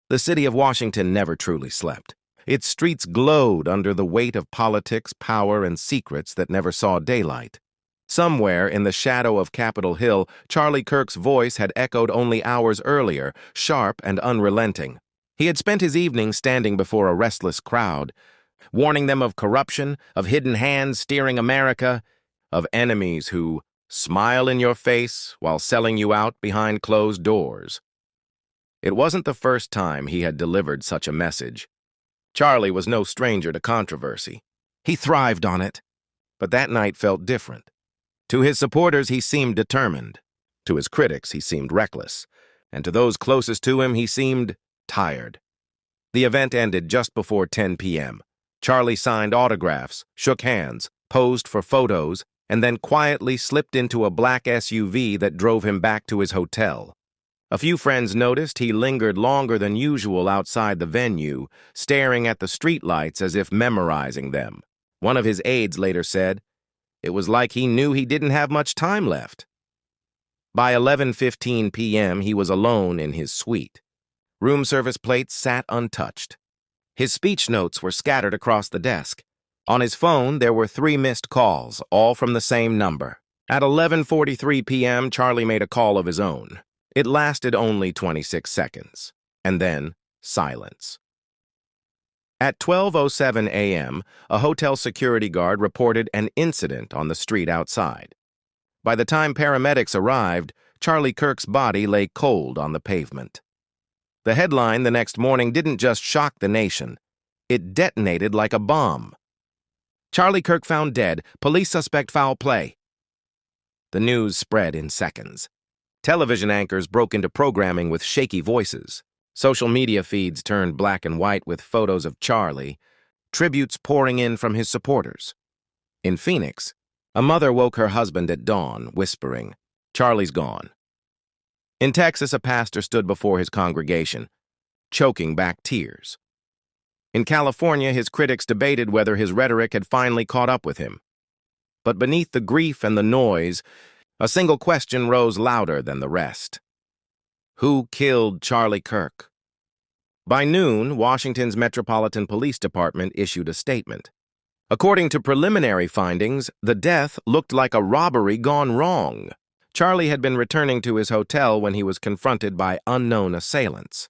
The city of Washington never truly slept. Its streets glowed under the weight of politics, power, and secrets that never saw daylight. Somewhere in the shadow of Capitol Hill, Charlie Kirk's voice had echoed only hours earlier, sharp and unrelenting. He had spent his evening standing before a restless crowd, warning them of corruption, of hidden hands steering America, of enemies who smile in your face while selling you out behind closed doors. It wasn't the first time he had delivered such a message. Charlie was no stranger to controversy. He thrived on it, but that night felt different. To his supporters, he seemed determined. To his critics, he seemed reckless. And to those closest to him, he seemed tired. The event ended just before 10 p.m. Charlie signed autographs, shook hands, posed for photos, and then quietly slipped into a black SUV that drove him back to his hotel. A few friends noticed he lingered longer than usual outside the venue, staring at the streetlights as if memorizing them. One of his aides later said, "It was like he knew he didn't have much time left." By 11:15 p.m., he was alone in his suite. Room service plates sat untouched. His speech notes were scattered across the desk. On his phone, there were 3 missed calls, all from the same number. At 11:43 p.m., Charlie made a call of his own. It lasted only 26 seconds, and then silence. At 12:07 a.m., a hotel security guard reported an incident on the street outside. By the time paramedics arrived, Charlie Kirk's body lay cold on the pavement. The headline the next morning didn't just shock the nation. It detonated like a bomb. "Charlie Kirk found dead. Police suspect foul play." The news spread in seconds. Television anchors broke into programming with shaky voices. Social media feeds turned black and white with photos of Charlie, tributes pouring in from his supporters. In Phoenix, a mother woke her husband at dawn, whispering, "Charlie's gone." In Texas, a pastor stood before his congregation, choking back tears. In California, his critics debated whether his rhetoric had finally caught up with him. But beneath the grief and the noise, a single question rose louder than the rest. Who killed Charlie Kirk? By noon, Washington's Metropolitan Police Department issued a statement. According to preliminary findings, the death looked like a robbery gone wrong. Charlie had been returning to his hotel when he was confronted by unknown assailants.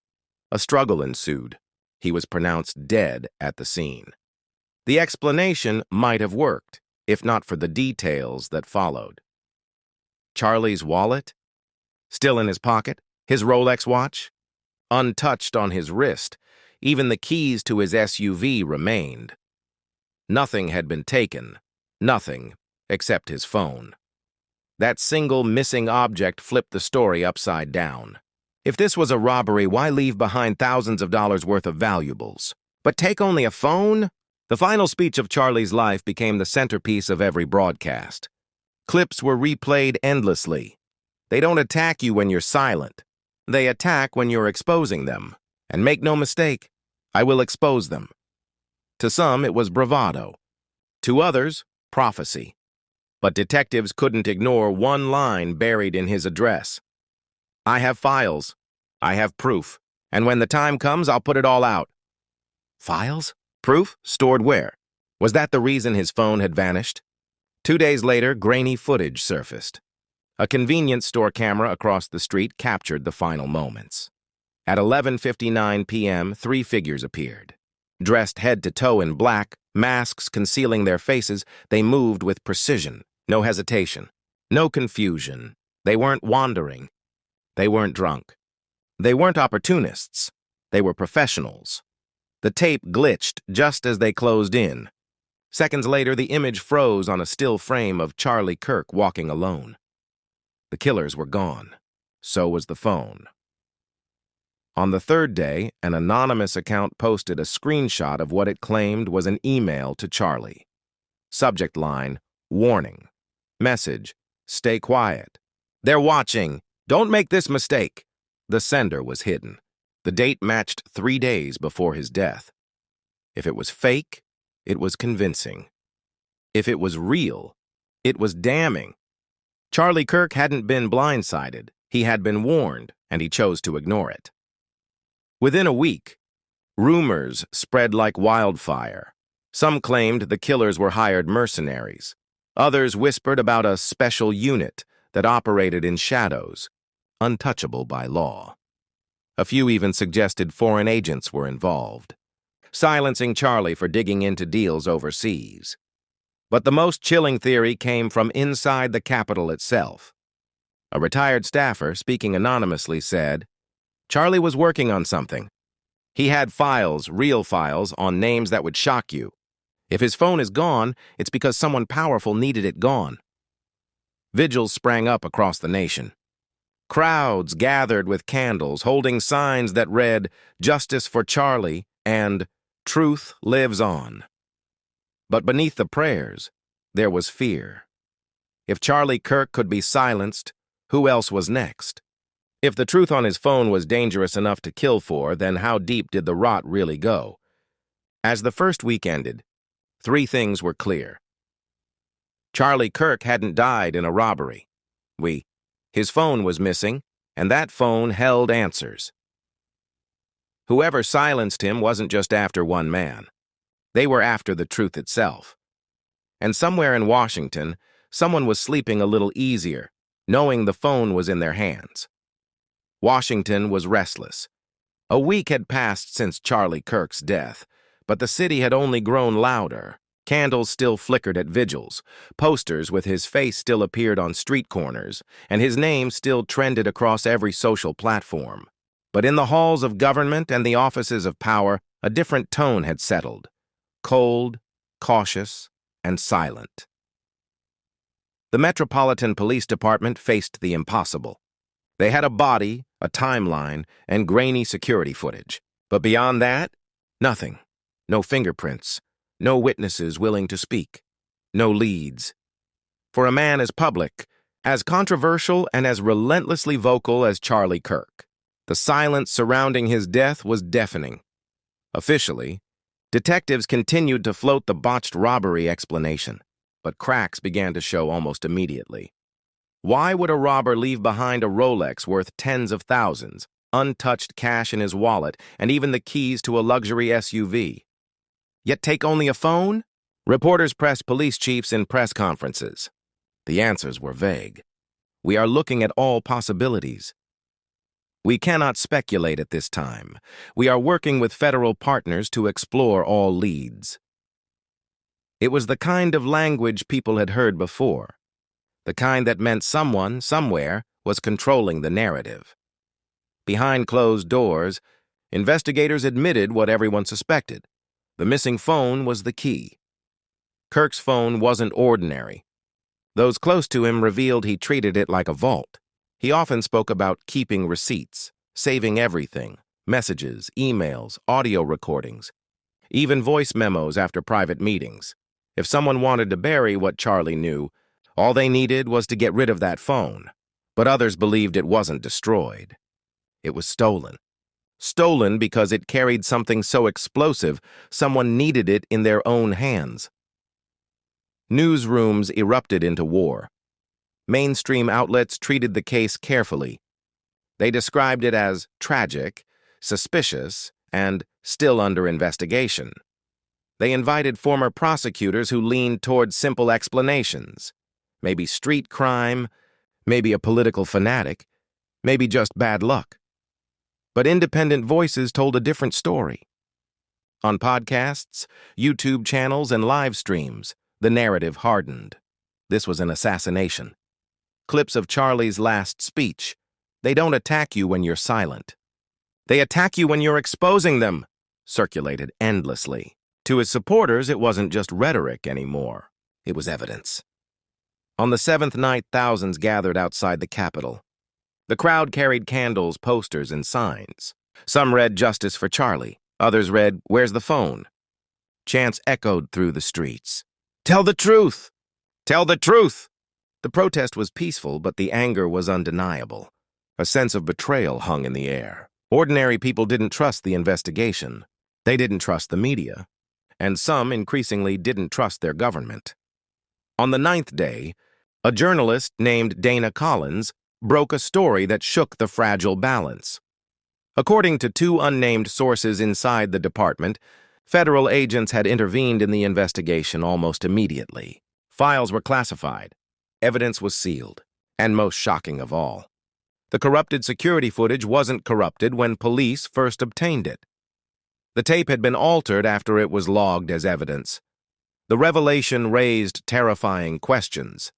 A struggle ensued. He was pronounced dead at the scene. The explanation might have worked, if not for the details that followed. Charlie's wallet? Still in his pocket? His Rolex watch? Untouched on his wrist, even the keys to his SUV remained. Nothing had been taken, nothing except his phone. That single missing object flipped the story upside down. If this was a robbery, why leave behind thousands of dollars worth of valuables? But take only a phone? The final speech of Charlie's life became the centerpiece of every broadcast. Clips were replayed endlessly. They don't attack you when you're silent. They attack when you're exposing them. And make no mistake, I will expose them. To some, it was bravado. To others, prophecy. But detectives couldn't ignore one line buried in his address. "I have files. I have proof. And when the time comes, I'll put it all out." Files? Proof? Stored where? Was that the reason his phone had vanished? 2 days later, grainy footage surfaced. A convenience store camera across the street captured the final moments. At 11:59 p.m., 3 figures appeared. Dressed head to toe in black, masks concealing their faces, they moved with precision, no hesitation, no confusion. They weren't wandering. They weren't drunk. They weren't opportunists. They were professionals. The tape glitched just as they closed in. Seconds later, the image froze on a still frame of Charlie Kirk walking alone. The killers were gone. So was the phone. On the 3rd day, an anonymous account posted a screenshot of what it claimed was an email to Charlie. Subject line, "Warning." Message, "Stay quiet. They're watching. Don't make this mistake." The sender was hidden. The date matched 3 days before his death. If it was fake, it was convincing. If it was real, it was damning. Charlie Kirk hadn't been blindsided. He had been warned, and he chose to ignore it. Within a week, rumors spread like wildfire. Some claimed the killers were hired mercenaries. Others whispered about a special unit that operated in shadows, untouchable by law. A few even suggested foreign agents were involved, silencing Charlie for digging into deals overseas. But the most chilling theory came from inside the Capitol itself. A retired staffer, speaking anonymously, said, "Charlie was working on something. He had files, real files, on names that would shock you. If his phone is gone, it's because someone powerful needed it gone." Vigils sprang up across the nation. Crowds gathered with candles, holding signs that read, "Justice for Charlie" and "Truth lives on." But beneath the prayers, there was fear. If Charlie Kirk could be silenced, who else was next? If the truth on his phone was dangerous enough to kill for, then how deep did the rot really go? As the first week ended, three things were clear. Charlie Kirk hadn't died in a robbery. His phone was missing, and that phone held answers. Whoever silenced him wasn't just after one man. They were after the truth itself. And somewhere in Washington, someone was sleeping a little easier, knowing the phone was in their hands. Washington was restless. A week had passed since Charlie Kirk's death, but the city had only grown louder. Candles still flickered at vigils, posters with his face still appeared on street corners, and his name still trended across every social platform. But in the halls of government and the offices of power, a different tone had settled. Cold, cautious, and silent. The Metropolitan Police Department faced the impossible. They had a body, a timeline, and grainy security footage. But beyond that, nothing. No fingerprints. No witnesses willing to speak. No leads. For a man as public, as controversial, and as relentlessly vocal as Charlie Kirk, the silence surrounding his death was deafening. Officially, detectives continued to float the botched robbery explanation, but cracks began to show almost immediately. Why would a robber leave behind a Rolex worth tens of thousands, untouched cash in his wallet, and even the keys to a luxury SUV? Yet take only a phone? Reporters pressed police chiefs in press conferences. The answers were vague. We are looking at all possibilities. We cannot speculate at this time. We are working with federal partners to explore all leads. It was the kind of language people had heard before. The kind that meant someone, somewhere, was controlling the narrative. Behind closed doors, investigators admitted what everyone suspected. The missing phone was the key. Kirk's phone wasn't ordinary. Those close to him revealed he treated it like a vault. He often spoke about keeping receipts, saving everything, messages, emails, audio recordings, even voice memos after private meetings. If someone wanted to bury what Charlie knew, all they needed was to get rid of that phone. But others believed it wasn't destroyed. It was stolen. Stolen because it carried something so explosive, someone needed it in their own hands. Newsrooms erupted into war. Mainstream outlets treated the case carefully. They described it as tragic, suspicious, and still under investigation. They invited former prosecutors who leaned toward simple explanations. Maybe street crime, maybe a political fanatic, maybe just bad luck. But independent voices told a different story. On podcasts, YouTube channels, and live streams, the narrative hardened. This was an assassination. Clips of Charlie's last speech. They don't attack you when you're silent. They attack you when you're exposing them, circulated endlessly. To his supporters, it wasn't just rhetoric anymore. It was evidence. On the seventh night, thousands gathered outside the Capitol. The crowd carried candles, posters, and signs. Some read "Justice for Charlie." Others read, "Where's the phone?" Chants echoed through the streets. "Tell the truth! Tell the truth!" The protest was peaceful, but the anger was undeniable. A sense of betrayal hung in the air. Ordinary people didn't trust the investigation. They didn't trust the media. And some, increasingly, didn't trust their government. On the ninth day, a journalist named Dana Collins broke a story that shook the fragile balance. According to two unnamed sources inside the department, federal agents had intervened in the investigation almost immediately. Files were classified, evidence was sealed, and most shocking of all, the corrupted security footage wasn't corrupted when police first obtained it. The tape had been altered after it was logged as evidence. The revelation raised terrifying questions.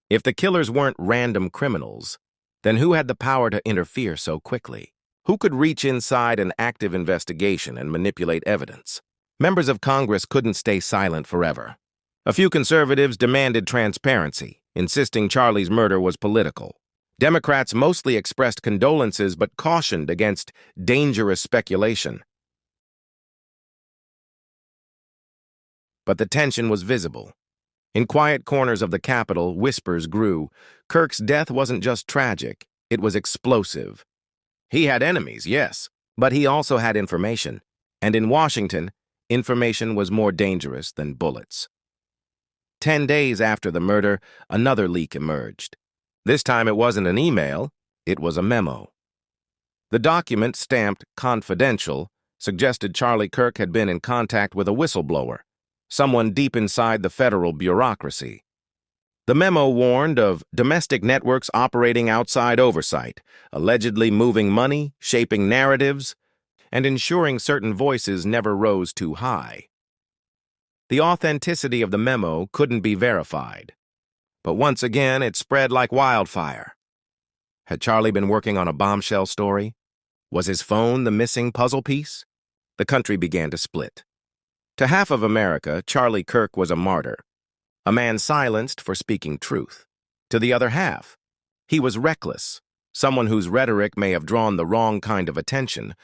If the killers weren't random criminals, then who had the power to interfere so quickly? Who could reach inside an active investigation and manipulate evidence? Members of Congress couldn't stay silent forever. A few conservatives demanded transparency, insisting Charlie's murder was political. Democrats mostly expressed condolences but cautioned against dangerous speculation. But the tension was visible. In quiet corners of the Capitol, whispers grew. Kirk's death wasn't just tragic, it was explosive. He had enemies, yes, but he also had information. And in Washington, information was more dangerous than bullets. 10 days after the murder, another leak emerged. This time it wasn't an email, it was a memo. The document, stamped confidential, suggested Charlie Kirk had been in contact with a whistleblower, someone deep inside the federal bureaucracy. The memo warned of domestic networks operating outside oversight, allegedly moving money, shaping narratives, and ensuring certain voices never rose too high. The authenticity of the memo couldn't be verified, but once again it spread like wildfire. Had Charlie been working on a bombshell story? Was his phone the missing puzzle piece? The country began to split. To half of America, Charlie Kirk was a martyr, a man silenced for speaking truth. To the other half, he was reckless, someone whose rhetoric may have drawn the wrong kind of attention,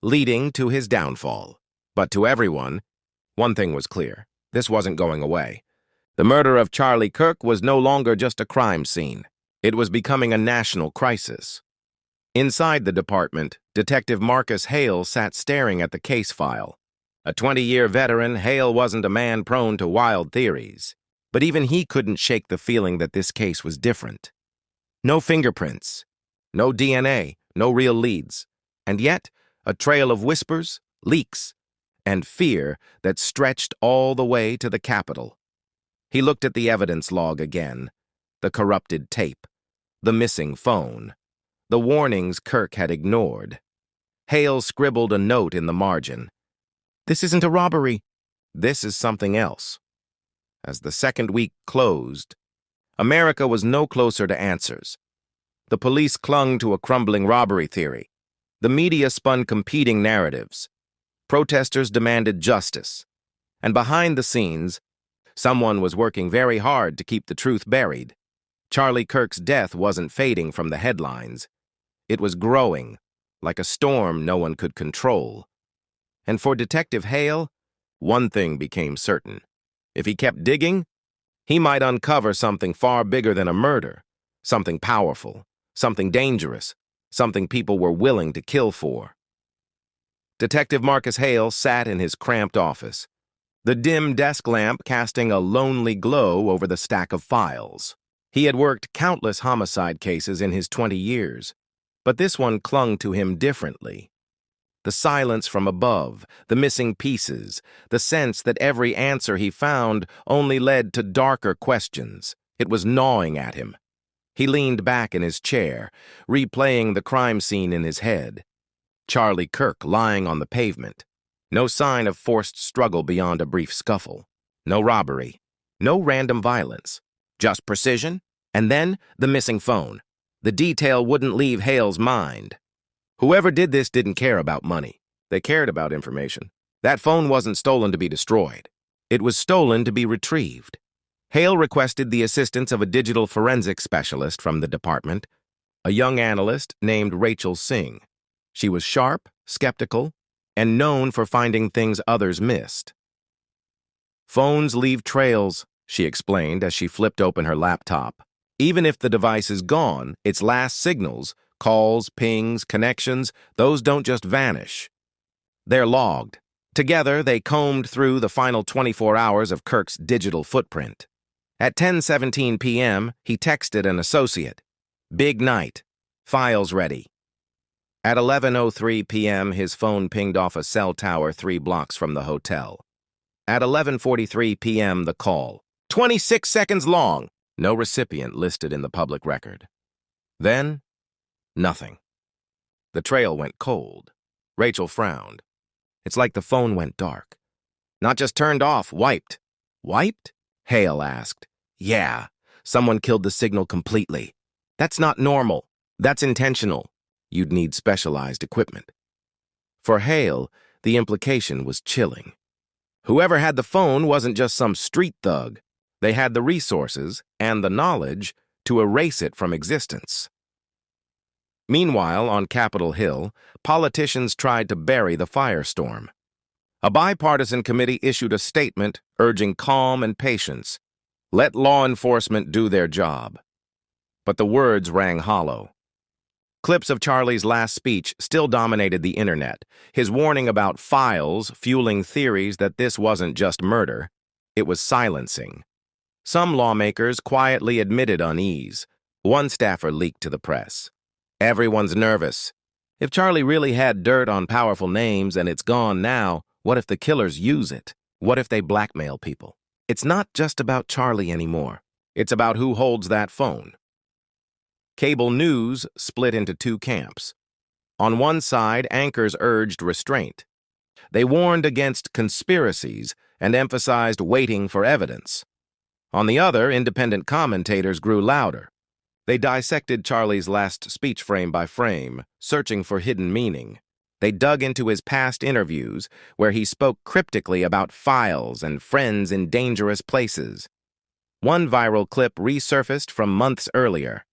leading to his downfall. But to everyone, one thing was clear. This wasn't going away. The murder of Charlie Kirk was no longer just a crime scene. It was becoming a national crisis. Inside the department, Detective Marcus Hale sat staring at the case file. A 20-year veteran, Hale wasn't a man prone to wild theories. But even he couldn't shake the feeling that this case was different. No fingerprints, no DNA, no real leads. And yet, a trail of whispers, leaks, and fear that stretched all the way to the Capitol. He looked at the evidence log again, the corrupted tape, the missing phone, the warnings Kirk had ignored. Hale scribbled a note in the margin. "This isn't a robbery. This is something else." As the second week closed, America was no closer to answers. The police clung to a crumbling robbery theory. The media spun competing narratives. Protesters demanded justice. And behind the scenes, someone was working very hard to keep the truth buried. Charlie Kirk's death wasn't fading from the headlines. It was growing, like a storm no one could control. And for Detective Hale, one thing became certain. If he kept digging, he might uncover something far bigger than a murder, something powerful, something dangerous, something people were willing to kill for. Detective Marcus Hale sat in his cramped office, the dim desk lamp casting a lonely glow over the stack of files. He had worked countless homicide cases in his 20 years, but this one clung to him differently. The silence from above, the missing pieces, the sense that every answer he found only led to darker questions. It was gnawing at him. He leaned back in his chair, replaying the crime scene in his head. Charlie Kirk lying on the pavement. No sign of forced struggle beyond a brief scuffle. No robbery. No random violence. Just precision. And then the missing phone. The detail wouldn't leave Hale's mind. Whoever did this didn't care about money. They cared about information. That phone wasn't stolen to be destroyed. It was stolen to be retrieved. Hale requested the assistance of a digital forensics specialist from the department, a young analyst named Rachel Singh. She was sharp, skeptical, and known for finding things others missed. "Phones leave trails," she explained as she flipped open her laptop. "Even if the device is gone, its last signals, calls, pings, connections, those don't just vanish. They're logged. Together, they combed through the final 24 hours of Kirk's digital footprint. At 10:17 p.m., he texted an associate. "Big night. Files ready." At 11:03 p.m., his phone pinged off a cell tower 3 blocks from the hotel. At 11:43 p.m., the call. 26 seconds long. No recipient listed in the public record. Then, nothing. The trail went cold. Rachel frowned. It's like the phone went dark. Not just turned off, wiped. Wiped? Hale asked. Yeah, someone killed the signal completely. That's not normal. That's intentional. You'd need specialized equipment. For Hale, the implication was chilling. Whoever had the phone wasn't just some street thug. They had the resources and the knowledge to erase it from existence. Meanwhile, on Capitol Hill, politicians tried to bury the firestorm. A bipartisan committee issued a statement urging calm and patience. Let law enforcement do their job. But the words rang hollow. Clips of Charlie's last speech still dominated the internet, his warning about files fueling theories that this wasn't just murder, it was silencing. Some lawmakers quietly admitted unease. One staffer leaked to the press. Everyone's nervous. If Charlie really had dirt on powerful names and it's gone now, what if the killers use it? What if they blackmail people? It's not just about Charlie anymore. It's about who holds that phone. Cable news split into 2 camps. On one side, anchors urged restraint. They warned against conspiracies and emphasized waiting for evidence. On the other, independent commentators grew louder. They dissected Charlie's last speech frame by frame, searching for hidden meaning. They dug into his past interviews, where he spoke cryptically about files and friends in dangerous places. One viral clip resurfaced from months earlier.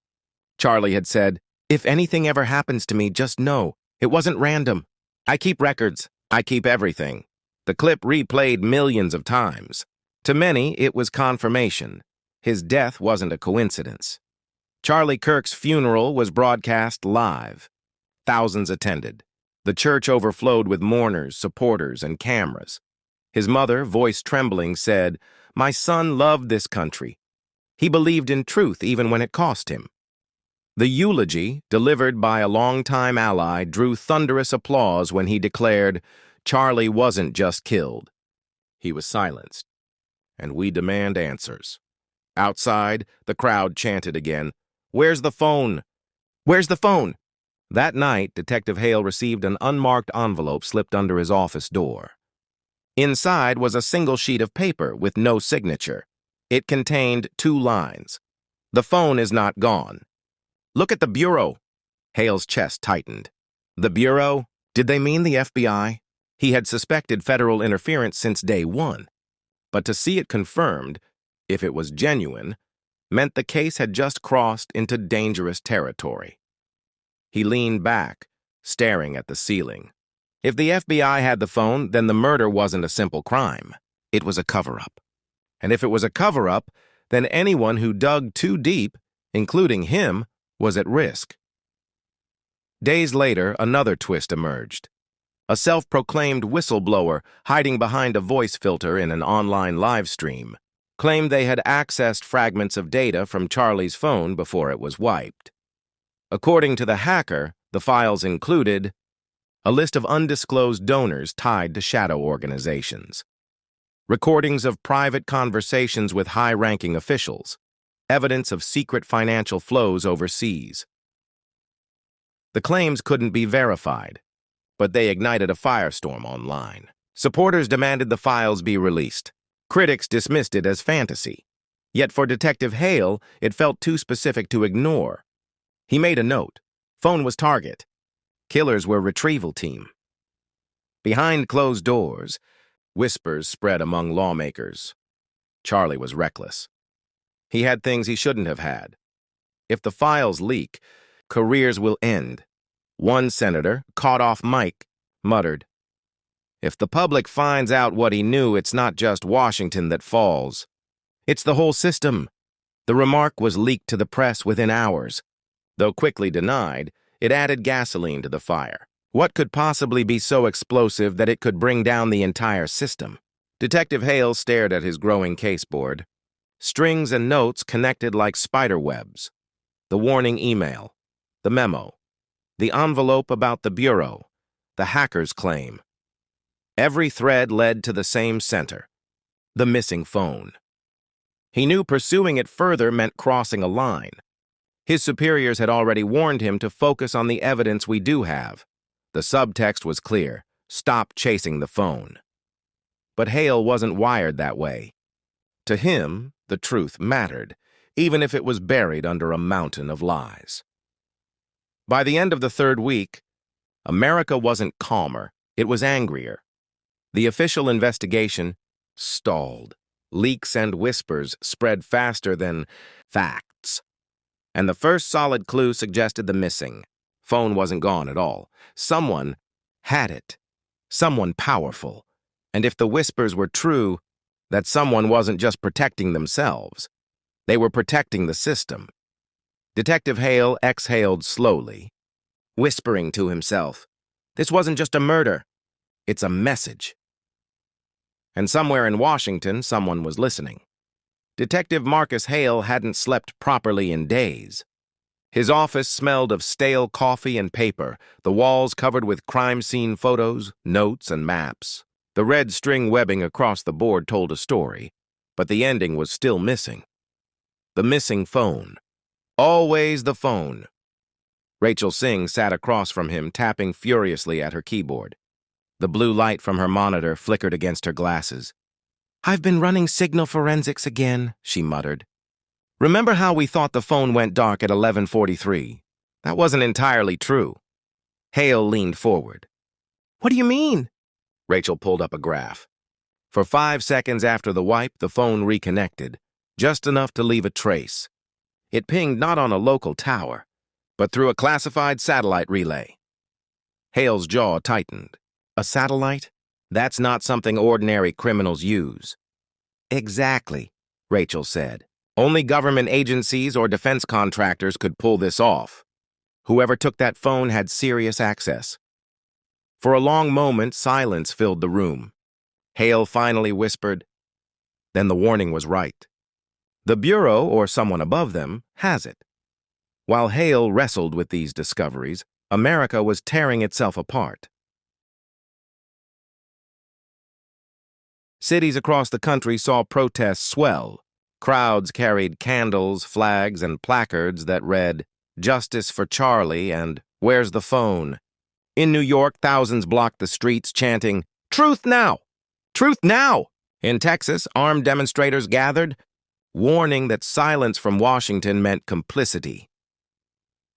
Charlie had said, "If anything ever happens to me, just know, it wasn't random. I keep records. I keep everything." The clip replayed millions of times. To many, it was confirmation. His death wasn't a coincidence. Charlie Kirk's funeral was broadcast live. Thousands attended. The church overflowed with mourners, supporters, and cameras. His mother, voice trembling, said, "My son loved this country. He believed in truth even when it cost him." The eulogy, delivered by a longtime ally, drew thunderous applause when he declared, "Charlie wasn't just killed. He was silenced. And we demand answers." Outside, the crowd chanted again, "Where's the phone? Where's the phone?" That night, Detective Hale received an unmarked envelope slipped under his office door. Inside was a single sheet of paper with no signature. It contained 2 lines. "The phone is not gone. Look at the bureau." Hale's chest tightened. The bureau? Did they mean the FBI? He had suspected federal interference since day one. But to see it confirmed, if it was genuine, meant the case had just crossed into dangerous territory. He leaned back, staring at the ceiling. If the FBI had the phone, then the murder wasn't a simple crime. It was a cover-up. And if it was a cover-up, then anyone who dug too deep, including him, was at risk. Days later, another twist emerged. A self-proclaimed whistleblower, hiding behind a voice filter in an online live stream, claimed they had accessed fragments of data from Charlie's phone before it was wiped. According to the hacker, the files included a list of undisclosed donors tied to shadow organizations, recordings of private conversations with high-ranking officials, evidence of secret financial flows overseas. The claims couldn't be verified, but they ignited a firestorm online. Supporters demanded the files be released. Critics dismissed it as fantasy. Yet for Detective Hale, it felt too specific to ignore. He made a note. Phone was target. Killers were retrieval team. Behind closed doors, whispers spread among lawmakers. Charlie was reckless. He had things he shouldn't have had. If the files leak, careers will end. One senator, caught off mic, muttered, "If the public finds out what he knew, it's not just Washington that falls. It's the whole system." The remark was leaked to the press within hours. Though quickly denied, it added gasoline to the fire. What could possibly be so explosive that it could bring down the entire system? Detective Hale stared at his growing caseboard. Strings and notes connected like spider webs. The warning email, the memo, The envelope about the bureau. The hacker's claim. Every thread led to the same center. The missing phone. He knew pursuing it further meant crossing a line. His superiors had already warned him to focus on the evidence we do have. The subtext was clear. Stop chasing the phone. But Hale wasn't wired that way. To him, the truth mattered, even if it was buried under a mountain of lies. By the end of the third week, America wasn't calmer, it was angrier. The official investigation stalled. Leaks and whispers spread faster than facts. And the first solid clue suggested the missing. Phone wasn't gone at all. Someone had it. Someone powerful. And if the whispers were true, that someone wasn't just protecting themselves. They were protecting the system. Detective Hale exhaled slowly, whispering to himself, "This wasn't just a murder. It's a message." And somewhere in Washington, someone was listening. Detective Marcus Hale hadn't slept properly in days. His office smelled of stale coffee and paper, the walls covered with crime scene photos, notes, and maps. The red string webbing across the board told a story, but the ending was still missing. The missing phone. Always the phone. Rachel Singh sat across from him, tapping furiously at her keyboard. The blue light from her monitor flickered against her glasses. "I've been running signal forensics again," she muttered. "Remember how we thought the phone went dark at 11:43? That wasn't entirely true." Hale leaned forward. "What do you mean?" Rachel pulled up a graph. For 5 seconds after the wipe, the phone reconnected, just enough to leave a trace. It pinged not on a local tower, but through a classified satellite relay. Hale's jaw tightened. A satellite? That's not something ordinary criminals use. "Exactly," Rachel said. "Only government agencies or defense contractors could pull this off. Whoever took that phone had serious access." For a long moment, silence filled the room. Hale finally whispered, "Then the warning was right. The Bureau, or someone above them, has it." While Hale wrestled with these discoveries, America was tearing itself apart. Cities across the country saw protests swell. Crowds carried candles, flags, and placards that read, "Justice for Charlie" and "Where's the phone?" In New York, thousands blocked the streets chanting, "Truth now! Truth now!" In Texas, armed demonstrators gathered, warning that silence from Washington meant complicity.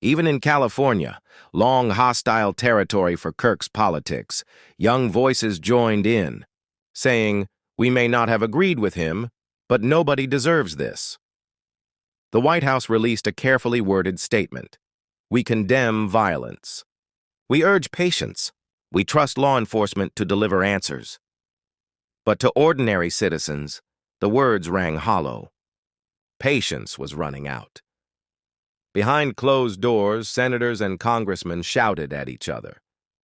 Even in California, long hostile territory for Kirk's politics, young voices joined in, saying, "We may not have agreed with him, but nobody deserves this." The White House released a carefully worded statement. "We condemn violence. We urge patience. We trust law enforcement to deliver answers." But to ordinary citizens, the words rang hollow. Patience was running out. Behind closed doors, senators and congressmen shouted at each other.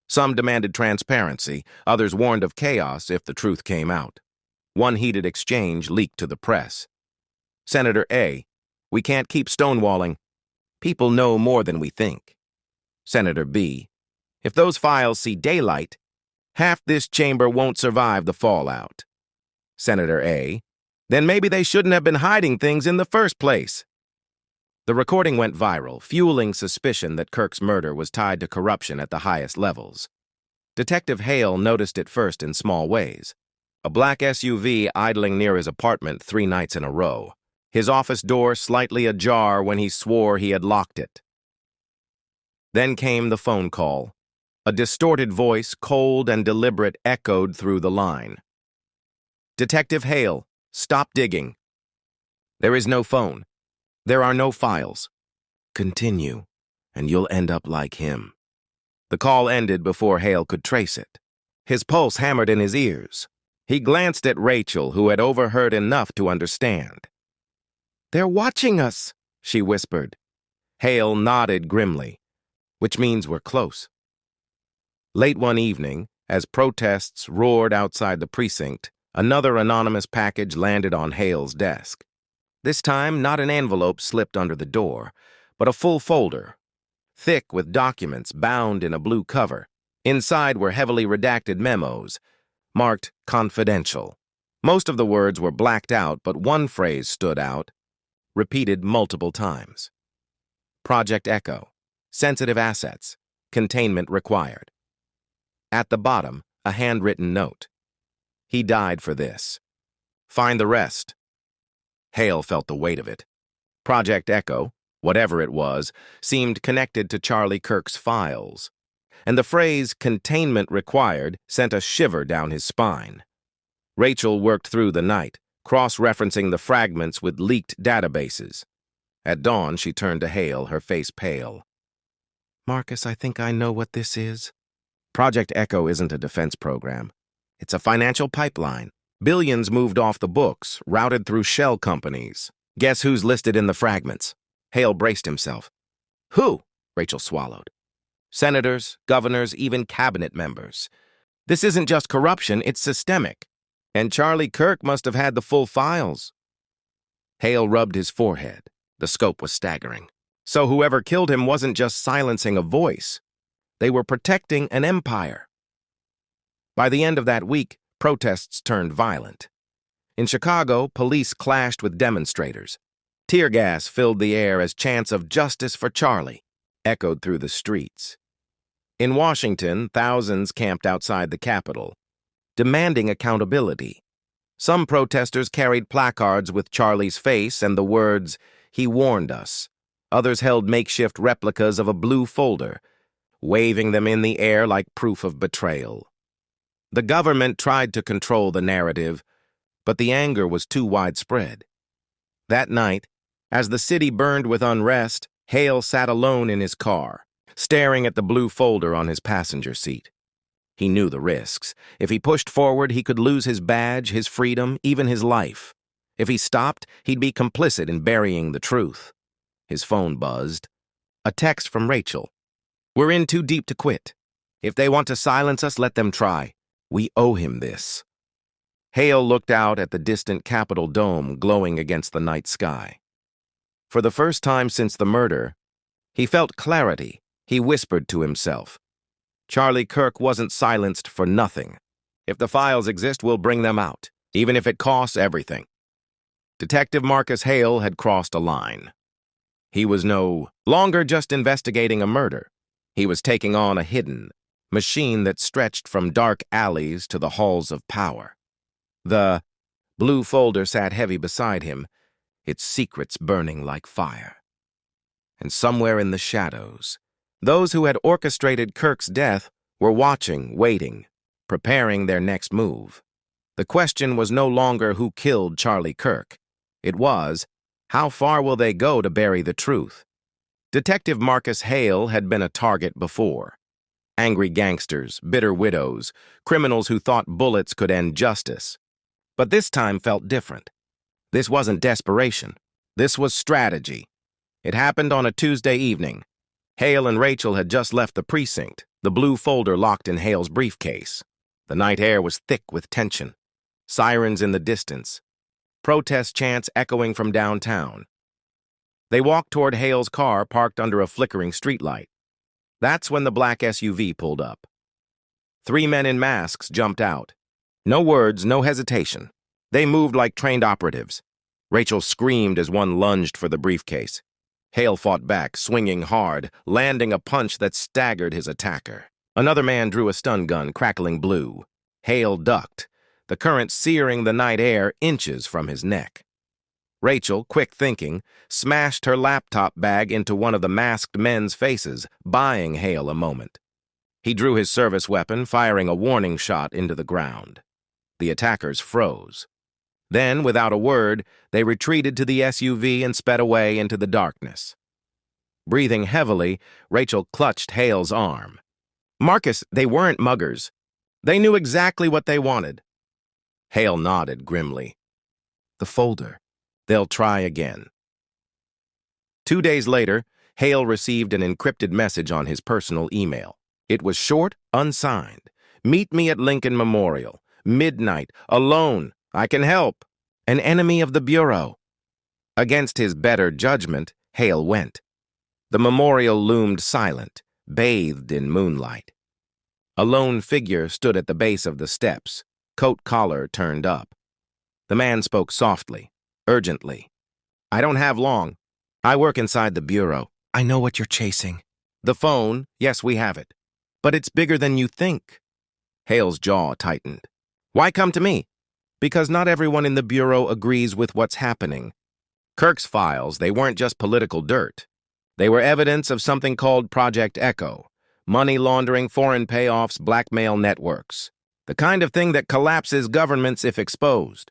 Some demanded transparency, others warned of chaos if the truth came out. One heated exchange leaked to the press. Senator A, "We can't keep stonewalling. People know more than we think." Senator B, "If those files see daylight, half this chamber won't survive the fallout." Senator A, "Then maybe they shouldn't have been hiding things in the first place." The recording went viral, fueling suspicion that Kirk's murder was tied to corruption at the highest levels. Detective Hale noticed it first in small ways. A black SUV idling near his apartment 3 nights in a row. His office door slightly ajar when he swore he had locked it. Then came the phone call. A distorted voice, cold and deliberate, echoed through the line. "Detective Hale, stop digging. There is no phone. There are no files. Continue, and you'll end up like him." The call ended before Hale could trace it. His pulse hammered in his ears. He glanced at Rachel, who had overheard enough to understand. "They're watching us," she whispered. Hale nodded grimly, "Which means we're close." Late one evening, as protests roared outside the precinct, another anonymous package landed on Hale's desk. This time, not an envelope slipped under the door, but a full folder. thick with documents bound in a blue cover. Inside were heavily redacted memos, marked confidential. Most of the words were blacked out, but one phrase stood out, repeated multiple times. Project Echo. Sensitive assets. Containment required. At the bottom, a handwritten note. He died for this. Find the rest. Hale felt the weight of it. Project Echo, whatever it was, seemed connected to Charlie Kirk's files, and the phrase containment required sent a shiver down his spine. Rachel worked through the night, cross-referencing the fragments with leaked databases. At dawn, she turned to Hale, her face pale. Marcus, I think I know what this is. Project Echo isn't a defense program. It's a financial pipeline. Billions moved off the books, routed through shell companies. Guess who's listed in the fragments? Hale braced himself. Who? Rachel swallowed. Senators, governors, even cabinet members. This isn't just corruption, it's systemic. And Charlie Kirk must have had the full files. Hale rubbed his forehead. The scope was staggering. So whoever killed him wasn't just silencing a voice. They were protecting an empire. By the end of that week, protests turned violent. In Chicago, police clashed with demonstrators. Tear gas filled the air as chants of justice for Charlie echoed through the streets. In Washington, thousands camped outside the Capitol, demanding accountability. Some protesters carried placards with Charlie's face and the words, "He warned us." Others held makeshift replicas of a blue folder, waving them in the air like proof of betrayal. The government tried to control the narrative, but the anger was too widespread. That night, as the city burned with unrest, Hale sat alone in his car, staring at the blue folder on his passenger seat. He knew the risks. If he pushed forward, he could lose his badge, his freedom, even his life. If he stopped, he'd be complicit in burying the truth. His phone buzzed. A text from Rachel. "We're in too deep to quit. If they want to silence us, let them try. We owe him this." Hale looked out at the distant Capitol dome glowing against the night sky. For the first time since the murder, he felt clarity. He whispered to himself. Charlie Kirk wasn't silenced for nothing. If the files exist, we'll bring them out, even if it costs everything. Detective Marcus Hale had crossed a line. He was no longer just investigating a murder. He was taking on a hidden machine that stretched from dark alleys to the halls of power. The blue folder sat heavy beside him, its secrets burning like fire. And somewhere in the shadows, those who had orchestrated Kirk's death were watching, waiting, preparing their next move. The question was no longer who killed Charlie Kirk. It was, how far will they go to bury the truth? Detective Marcus Hale had been a target before. Angry gangsters, bitter widows, criminals who thought bullets could end justice. But this time felt different. This wasn't desperation. This was strategy. It happened on a Tuesday evening. Hale and Rachel had just left the precinct, the blue folder locked in Hale's briefcase. The night air was thick with tension. Sirens in the distance. Protest chants echoing from downtown. They walked toward Hale's car parked under a flickering streetlight. That's when the black SUV pulled up. 3 men in masks jumped out. No words, no hesitation. They moved like trained operatives. Rachel screamed as one lunged for the briefcase. Hale fought back, swinging hard, landing a punch that staggered his attacker. Another man drew a stun gun, crackling blue. Hale ducked, the current searing the night air inches from his neck. Rachel, quick thinking, smashed her laptop bag into one of the masked men's faces, buying Hale a moment. He drew his service weapon, firing a warning shot into the ground. The attackers froze. Then, without a word, they retreated to the SUV and sped away into the darkness. Breathing heavily, Rachel clutched Hale's arm. "Marcus, they weren't muggers. They knew exactly what they wanted." Hale nodded grimly. "The folder. They'll try again." 2 days later, Hale received an encrypted message on his personal email. It was short, unsigned. "Meet me at Lincoln Memorial. Midnight. Alone. I can help. An enemy of the Bureau." Against his better judgment, Hale went. The memorial loomed silent, bathed in moonlight. A lone figure stood at the base of the steps, coat collar turned up. The man spoke softly, urgently. "I don't have long. I work inside the bureau. I know what you're chasing. The phone, yes, we have it. But it's bigger than you think." Hale's jaw tightened. "Why come to me?" "Because not everyone in the bureau agrees with what's happening. Kirk's files, they weren't just political dirt. They were evidence of something called Project Echo, money laundering, foreign payoffs, blackmail networks. The kind of thing that collapses governments if exposed."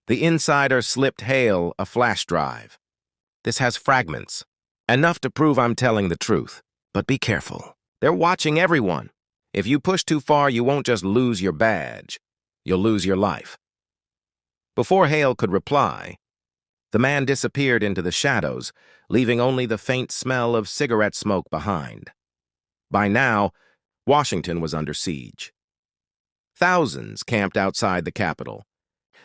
The insider slipped Hale a flash drive. "This has fragments. Enough to prove I'm telling the truth. But be careful. They're watching everyone. If you push too far, you won't just lose your badge. You'll lose your life." Before Hale could reply, the man disappeared into the shadows, leaving only the faint smell of cigarette smoke behind. By now, Washington was under siege. Thousands camped outside the Capitol,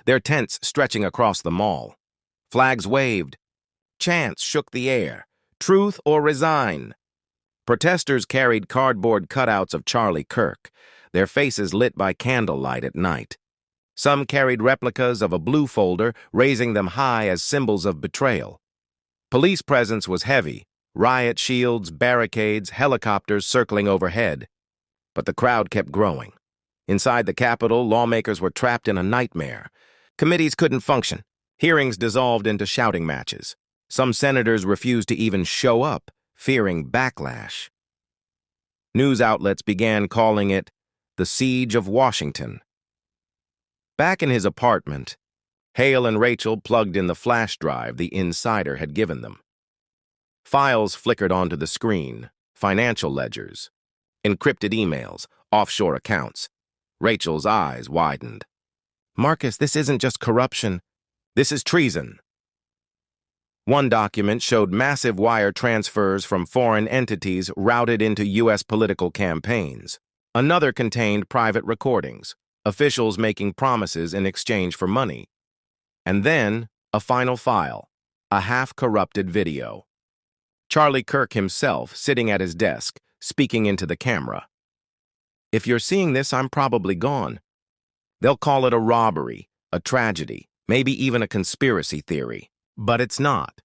their tents stretching across the mall. Flags waved. Chants shook the air. Truth or resign. Protesters carried cardboard cutouts of Charlie Kirk, their faces lit by candlelight at night. Some carried replicas of a blue folder, raising them high as symbols of betrayal. Police presence was heavy, riot shields, barricades, helicopters circling overhead. But the crowd kept growing. Inside the Capitol, lawmakers were trapped in a nightmare. Committees couldn't function. Hearings dissolved into shouting matches. Some senators refused to even show up, fearing backlash. News outlets began calling it the Siege of Washington. Back in his apartment, Hale and Rachel plugged in the flash drive the insider had given them. Files flickered onto the screen, financial ledgers, encrypted emails, offshore accounts. Rachel's eyes widened. "Marcus, this isn't just corruption. This is treason." One document showed massive wire transfers from foreign entities routed into U.S. political campaigns. Another contained private recordings, officials making promises in exchange for money. And then, a final file, a half-corrupted video. Charlie Kirk himself sitting at his desk, speaking into the camera. "If you're seeing this, I'm probably gone. They'll call it a robbery, a tragedy, maybe even a conspiracy theory. But it's not.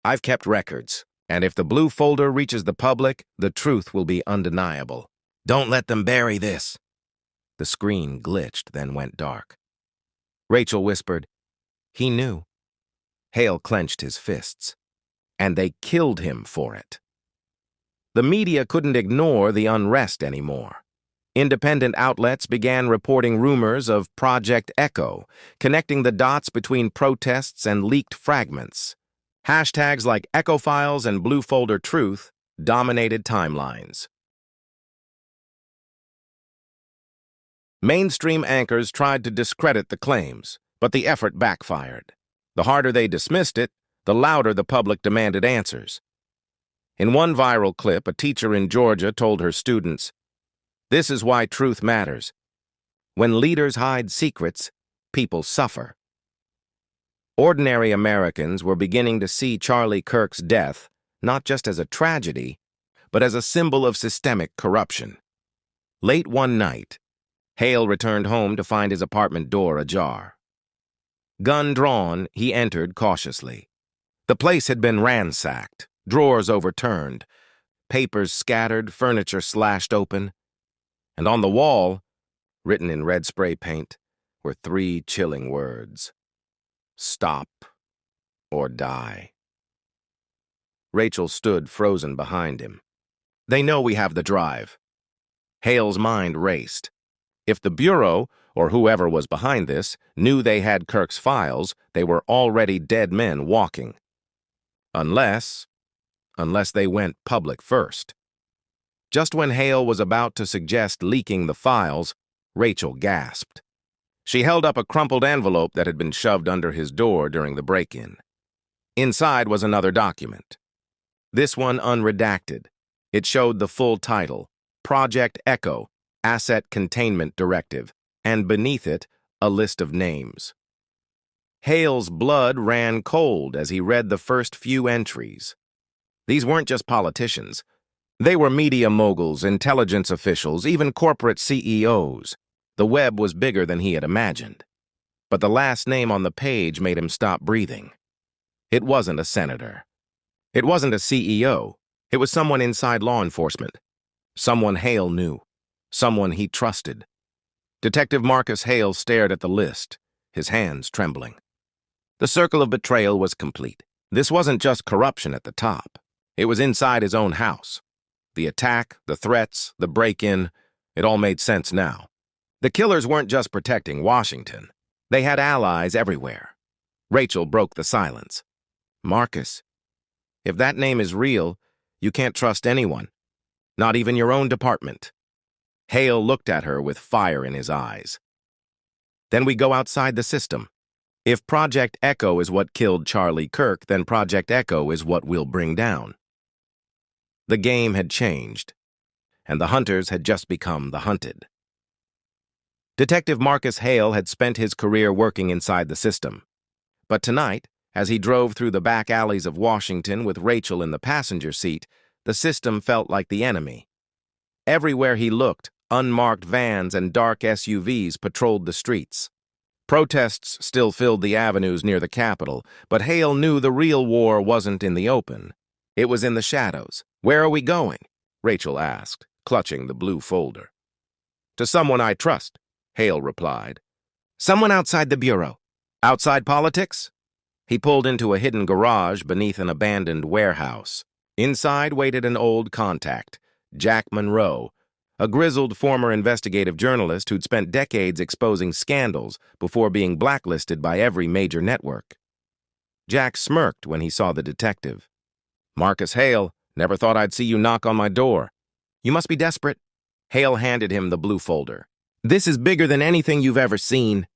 I've kept records, and if the blue folder reaches the public, the truth will be undeniable. Don't let them bury this." The screen glitched, then went dark. Rachel whispered, "He knew." Hale clenched his fists. And they killed him for it. The media couldn't ignore the unrest anymore. Independent outlets began reporting rumors of Project Echo, connecting the dots between protests and leaked fragments. Hashtags like Echo Files and Blue Folder Truth dominated timelines. Mainstream anchors tried to discredit the claims, but the effort backfired. The harder they dismissed it, the louder the public demanded answers. In one viral clip, a teacher in Georgia told her students, "This is why truth matters. When leaders hide secrets, people suffer." Ordinary Americans were beginning to see Charlie Kirk's death not just as a tragedy, but as a symbol of systemic corruption. Late one night, Hale returned home to find his apartment door ajar. Gun drawn, he entered cautiously. The place had been ransacked, drawers overturned, papers scattered, furniture slashed open. And on the wall, written in red spray paint, were 3 chilling words: "Stop or die." Rachel stood frozen behind him. "They know we have the drive." Hale's mind raced. If the Bureau, or whoever was behind this, knew they had Kirk's files, they were already dead men walking. Unless they went public first. Just when Hale was about to suggest leaking the files, Rachel gasped. She held up a crumpled envelope that had been shoved under his door during the break-in. Inside was another document. This one unredacted. It showed the full title, Project Echo, Asset Containment Directive, and beneath it, a list of names. Hale's blood ran cold as he read the first few entries. These weren't just politicians. They were media moguls, intelligence officials, even corporate CEOs. The web was bigger than he had imagined. But the last name on the page made him stop breathing. It wasn't a senator. It wasn't a CEO. It was someone inside law enforcement. Someone Hale knew. Someone he trusted. Detective Marcus Hale stared at the list, his hands trembling. The circle of betrayal was complete. This wasn't just corruption at the top. It was inside his own house. The attack, the threats, the break-in, it all made sense now. The killers weren't just protecting Washington. They had allies everywhere. Rachel broke the silence. Marcus, if that name is real, you can't trust anyone. Not even your own department. Hale looked at her with fire in his eyes. Then we go outside the system. If Project Echo is what killed Charlie Kirk, then Project Echo is what we'll bring down. The game had changed, and the hunters had just become the hunted. Detective Marcus Hale had spent his career working inside the system. But tonight, as he drove through the back alleys of Washington with Rachel in the passenger seat, the system felt like the enemy. Everywhere he looked, unmarked vans and dark SUVs patrolled the streets. Protests still filled the avenues near the Capitol, but Hale knew the real war wasn't in the open. It was in the shadows. Where are we going? Rachel asked, clutching the blue folder. To someone I trust, Hale replied. Someone outside the bureau. Outside politics? He pulled into a hidden garage beneath an abandoned warehouse. Inside waited an old contact, Jack Monroe, a grizzled former investigative journalist who'd spent decades exposing scandals before being blacklisted by every major network. Jack smirked when he saw the detective. Marcus Hale, never thought I'd see you knock on my door. You must be desperate. Hale handed him the blue folder. This is bigger than anything you've ever seen.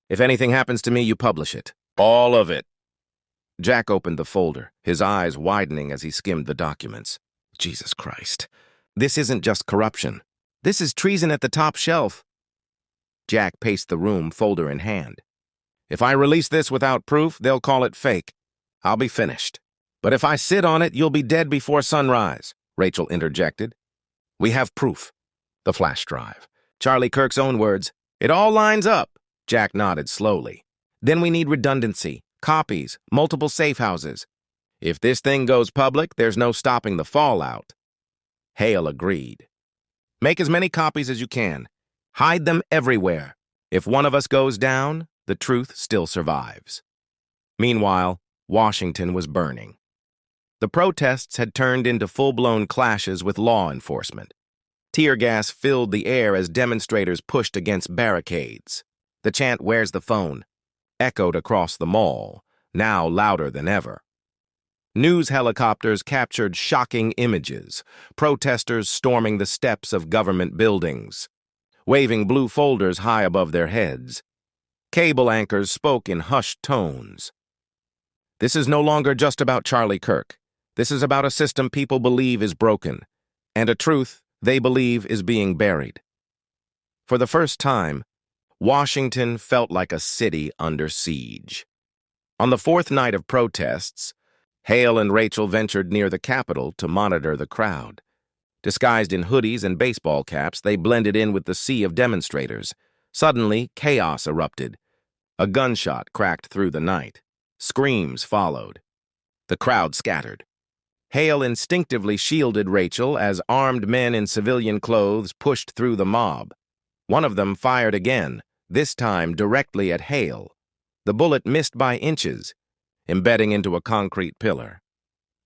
If anything happens to me, you publish it. All of it. Jack opened the folder, his eyes widening as he skimmed the documents. Jesus Christ. This isn't just corruption. This is treason at the top shelf. Jack paced the room, folder in hand. If I release this without proof, they'll call it fake. I'll be finished. But if I sit on it, you'll be dead before sunrise, Rachel interjected. We have proof. The flash drive. Charlie Kirk's own words. It all lines up. Jack nodded slowly. Then we need redundancy, copies, multiple safe houses. If this thing goes public, there's no stopping the fallout. Hale agreed. Make as many copies as you can. Hide them everywhere. If one of us goes down, the truth still survives. Meanwhile, Washington was burning. The protests had turned into full-blown clashes with law enforcement. Tear gas filled the air as demonstrators pushed against barricades. The chant, "Where's the phone?" echoed across the mall, now louder than ever. News helicopters captured shocking images, protesters storming the steps of government buildings, waving blue folders high above their heads. Cable anchors spoke in hushed tones. This is no longer just about Charlie Kirk. This is about a system people believe is broken, and a truth they believe is being buried. For the first time, Washington felt like a city under siege. On the fourth night of protests, Hale and Rachel ventured near the Capitol to monitor the crowd. Disguised in hoodies and baseball caps, they blended in with the sea of demonstrators. Suddenly, chaos erupted. A gunshot cracked through the night. Screams followed. The crowd scattered. Hale instinctively shielded Rachel as armed men in civilian clothes pushed through the mob. One of them fired again, this time directly at Hale. The bullet missed by inches, embedding into a concrete pillar.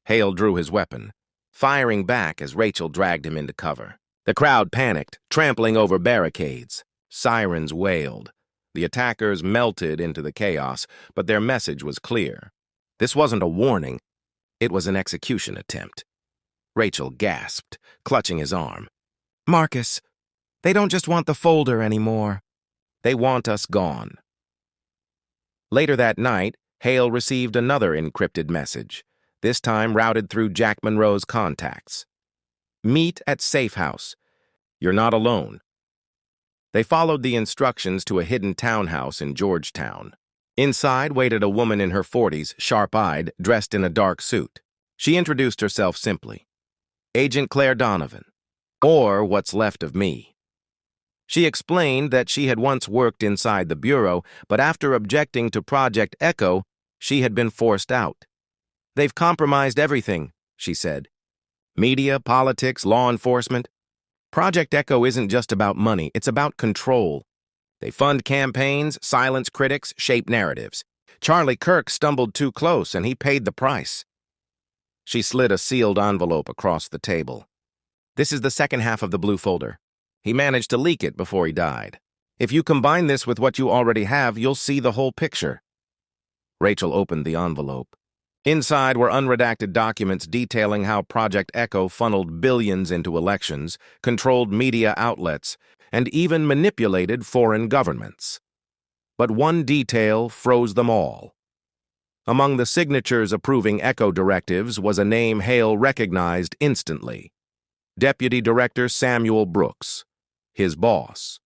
Hale drew his weapon, firing back as Rachel dragged him into cover. The crowd panicked, trampling over barricades. Sirens wailed. The attackers melted into the chaos, but their message was clear. This wasn't a warning. It was an execution attempt. Rachel gasped, clutching his arm. Marcus, they don't just want the folder anymore. They want us gone. Later that night, Hale received another encrypted message, this time routed through Jack Monroe's contacts. Meet at Safe House. You're not alone. They followed the instructions to a hidden townhouse in Georgetown. Inside waited a woman in her 40s, sharp-eyed, dressed in a dark suit. She introduced herself simply. Agent Claire Donovan, or what's left of me. She explained that she had once worked inside the Bureau, but after objecting to Project Echo, she had been forced out. They've compromised everything, she said. Media, politics, law enforcement. Project Echo isn't just about money, it's about control. They fund campaigns, silence critics, shape narratives. Charlie Kirk stumbled too close, and he paid the price. She slid a sealed envelope across the table. This is the second half of the blue folder. He managed to leak it before he died. If you combine this with what you already have, you'll see the whole picture. Rachel opened the envelope. Inside were unredacted documents detailing how Project Echo funneled billions into elections, controlled media outlets, and even manipulated foreign governments. But one detail froze them all. Among the signatures approving Echo directives was a name Hale recognized instantly. Deputy Director Samuel Brooks, his boss.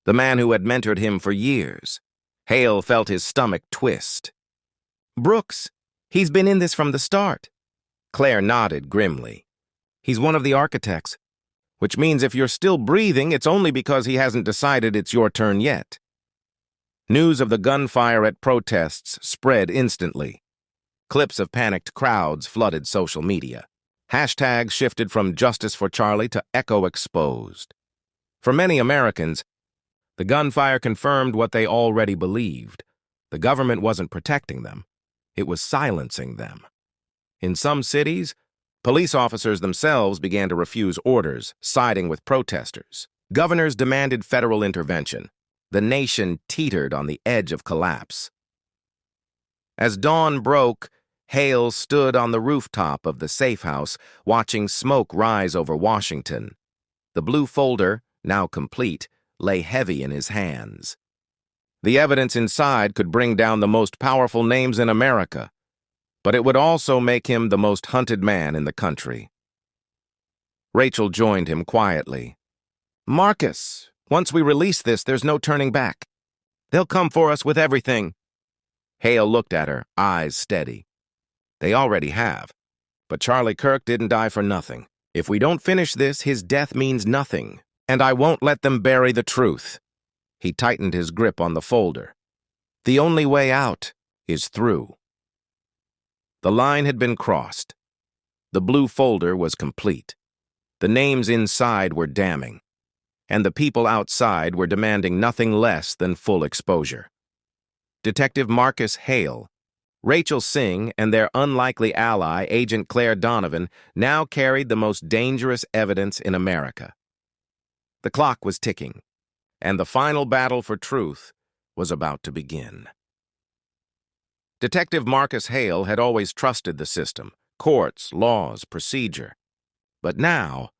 The man who had mentored him for years. Hale felt his stomach twist. Brooks, he's been in this from the start. Claire nodded grimly. He's one of the architects, which means if you're still breathing, it's only because he hasn't decided it's your turn yet. News of the gunfire at protests spread instantly. Clips of panicked crowds flooded social media. Hashtags shifted from Justice for Charlie to Echo Exposed. For many Americans, the gunfire confirmed what they already believed. The government wasn't protecting them. It was silencing them. In some cities, police officers themselves began to refuse orders, siding with protesters. Governors demanded federal intervention. The nation teetered on the edge of collapse. As dawn broke, Hale stood on the rooftop of the safe house, watching smoke rise over Washington. The blue folder, now complete, lay heavy in his hands. The evidence inside could bring down the most powerful names in America, but it would also make him the most hunted man in the country. Rachel joined him quietly. Marcus, once we release this, there's no turning back. They'll come for us with everything. Hale looked at her, eyes steady. They already have. But Charlie Kirk didn't die for nothing. If we don't finish this, his death means nothing, and I won't let them bury the truth. He tightened his grip on the folder. The only way out is through. The line had been crossed. The blue folder was complete. The names inside were damning, and the people outside were demanding nothing less than full exposure. Detective Marcus Hale, Rachel Singh, and their unlikely ally, Agent Claire Donovan, now carried the most dangerous evidence in America. The clock was ticking, and the final battle for truth was about to begin. Detective Marcus Hale had always trusted the system, courts, laws, procedure. But now,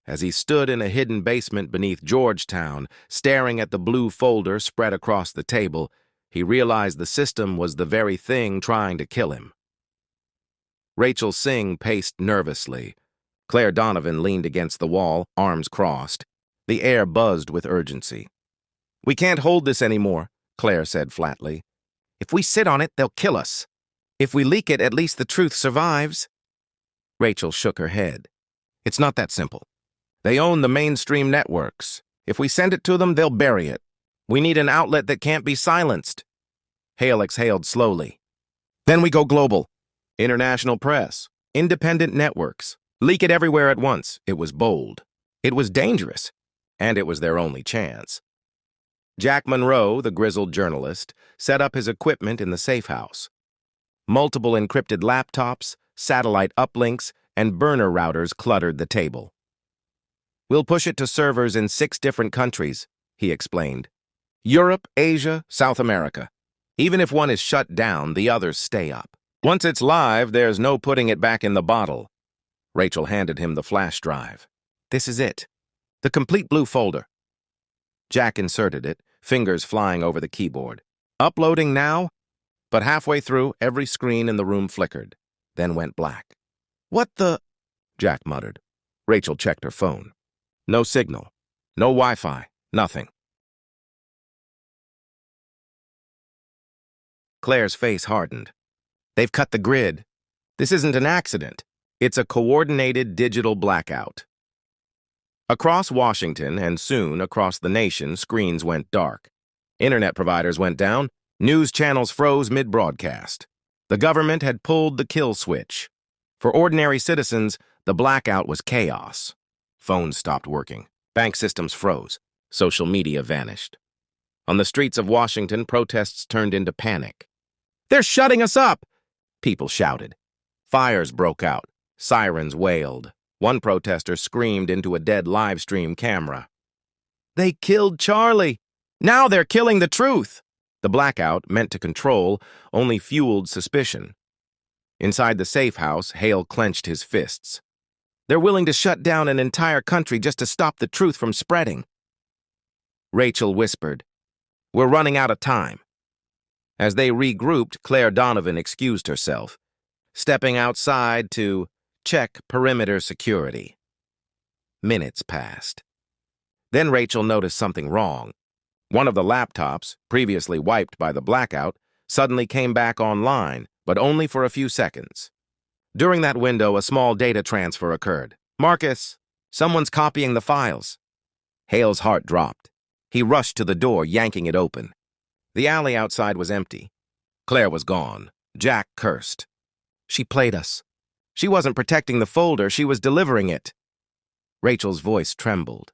as he stood in a hidden basement beneath Georgetown, staring at the blue folder spread across the table, he realized the system was the very thing trying to kill him. Rachel Singh paced nervously. Claire Donovan leaned against the wall, arms crossed. The air buzzed with urgency. We can't hold this anymore, Claire said flatly. If we sit on it, they'll kill us. If we leak it, at least the truth survives. Rachel shook her head. It's not that simple. They own the mainstream networks. If we send it to them, they'll bury it. We need an outlet that can't be silenced. Hale exhaled slowly. Then we go global. International press. Independent networks. Leak it everywhere at once. It was bold. It was dangerous. And it was their only chance. Jack Monroe, the grizzled journalist, set up his equipment in the safe house. Multiple encrypted laptops, satellite uplinks, and burner routers cluttered the table. We'll push it to servers in 6 different countries, he explained. Europe, Asia, South America. Even if one is shut down, the others stay up. Once it's live, there's no putting it back in the bottle. Rachel handed him the flash drive. This is it. The complete blue folder. Jack inserted it, fingers flying over the keyboard. Uploading now? But halfway through, every screen in the room flickered, then went black. What the? Jack muttered. Rachel checked her phone. No signal. No Wi-Fi. Nothing. Claire's face hardened. They've cut the grid. This isn't an accident. It's a coordinated digital blackout. Across Washington and soon across the nation, screens went dark. Internet providers went down. News channels froze mid-broadcast. The government had pulled the kill switch. For ordinary citizens, the blackout was chaos. Phones stopped working. Bank systems froze. Social media vanished. On the streets of Washington, protests turned into panic. "They're shutting us up!" people shouted. Fires broke out. Sirens wailed. One protester screamed into a dead live stream camera. "They killed Charlie! Now they're killing the truth!" The blackout, meant to control, only fueled suspicion. Inside the safe house, Hale clenched his fists. "They're willing to shut down an entire country just to stop the truth from spreading." Rachel whispered, "We're running out of time." As they regrouped, Claire Donovan excused herself, stepping outside to check perimeter security. Minutes passed. Then Rachel noticed something wrong. One of the laptops, previously wiped by the blackout, suddenly came back online, but only for a few seconds. During that window, a small data transfer occurred. "Marcus, someone's copying the files." Hale's heart dropped. He rushed to the door, yanking it open. The alley outside was empty. Claire was gone. Jack cursed. "She played us. She wasn't protecting the folder, she was delivering it." Rachel's voice trembled.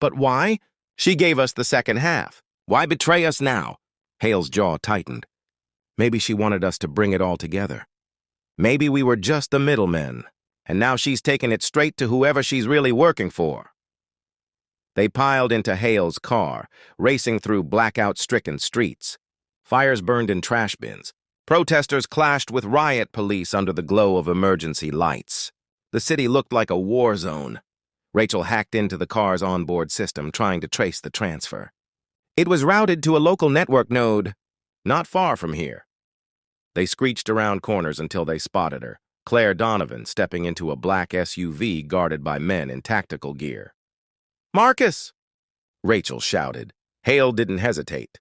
"But why? She gave us the second half. Why betray us now?" Hale's jaw tightened. Maybe she wanted us to bring it all together. Maybe we were just the middlemen, and now she's taken it straight to whoever she's really working for. They piled into Hale's car, racing through blackout-stricken streets. Fires burned in trash bins. Protesters clashed with riot police under the glow of emergency lights. The city looked like a war zone. Rachel hacked into the car's onboard system, trying to trace the transfer. It was routed to a local network node, not far from here. They screeched around corners until they spotted her, Claire Donovan stepping into a black SUV guarded by men in tactical gear. "Marcus!" Rachel shouted. Hale didn't hesitate.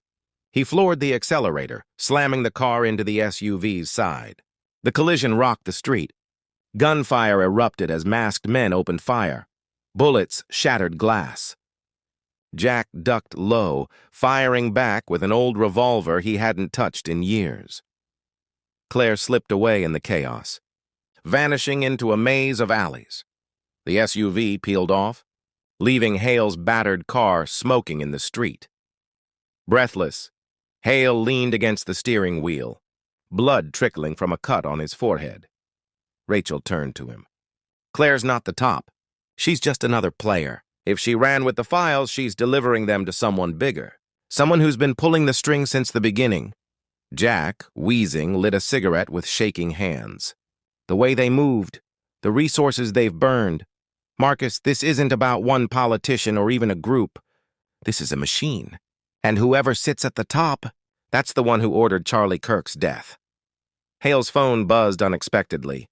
He floored the accelerator, slamming the car into the SUV's side. The collision rocked the street. Gunfire erupted as masked men opened fire. Bullets shattered glass. Jack ducked low, firing back with an old revolver he hadn't touched in years. Claire slipped away in the chaos, vanishing into a maze of alleys. The SUV peeled off, leaving Hale's battered car smoking in the street. Breathless, Hale leaned against the steering wheel, blood trickling from a cut on his forehead. Rachel turned to him. "Claire's not the top. She's just another player. If she ran with the files, she's delivering them to someone bigger. Someone who's been pulling the string since the beginning." Jack, wheezing, lit a cigarette with shaking hands. "The way they moved, the resources they've burned. Marcus, this isn't about one politician or even a group. This is a machine. And whoever sits at the top, that's the one who ordered Charlie Kirk's death." Hale's phone buzzed unexpectedly.